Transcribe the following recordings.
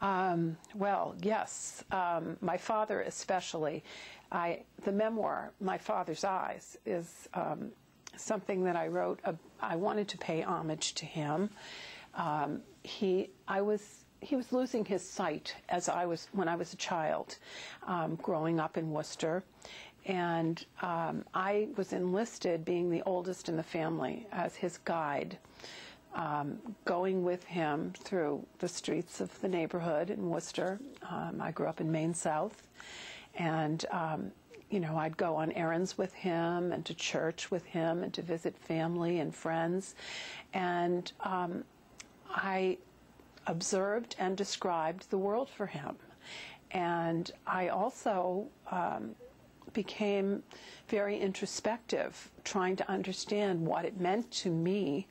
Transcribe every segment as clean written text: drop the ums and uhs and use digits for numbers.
Well, yes, my father especially. The memoir, My Father's Eyes, is something that I wrote. I wanted to pay homage to him. He was losing his sight when I was a child, growing up in Worcester, and I was enlisted, being the oldest in the family, as his guide. Going with him through the streets of the neighborhood in Worcester. I grew up in Maine South, and I'd go on errands with him and to church with him and to visit family and friends, and I observed and described the world for him. And I also became very introspective, trying to understand what it meant to me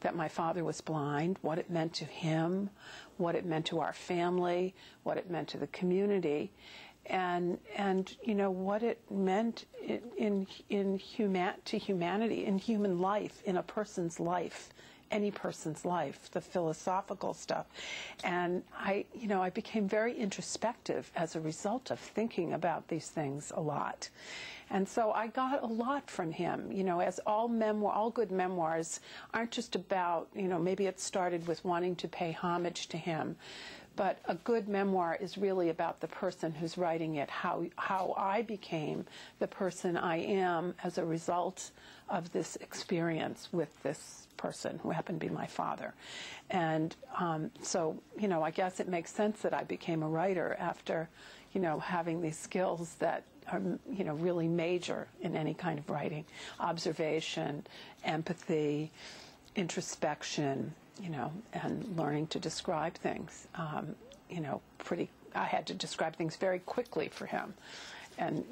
that my father was blind, what it meant to him, what it meant to our family, what it meant to the community, and what it meant to humanity, in human life, in a person's life, any person's life, the philosophical stuff. And I became very introspective as a result of thinking about these things a lot. And so I got a lot from him, as all good memoirs aren't just about, maybe it started with wanting to pay homage to him, but a good memoir is really about the person who's writing it, how I became the person I am as a result of this experience with this person who happened to be my father. And so, I guess it makes sense that I became a writer after, having these skills that are, really major in any kind of writing: observation, empathy, introspection, and learning to describe things. I had to describe things very quickly for him. And,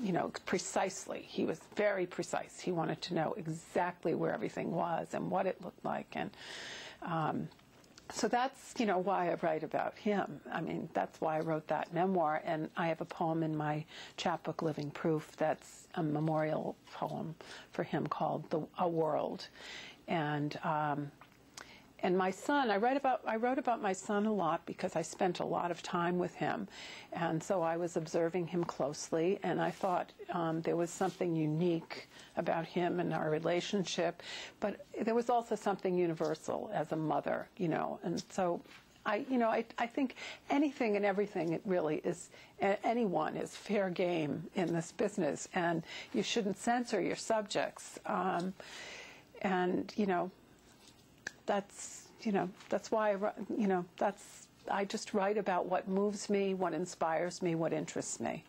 precisely. He was very precise. He wanted to know exactly where everything was and what it looked like. And so that's, why I write about him. I mean, that's why I wrote that memoir. And I have a poem in my chapbook, Living Proof, that's a memorial poem for him called A World. And my son, I wrote about my son a lot because I spent a lot of time with him, and so I was observing him closely, and I thought there was something unique about him and our relationship, but there was also something universal as a mother, and so I think anything and everything, it really is, anyone is fair game in this business, and you shouldn't censor your subjects, and that's why I just write about what moves me, what inspires me, what interests me.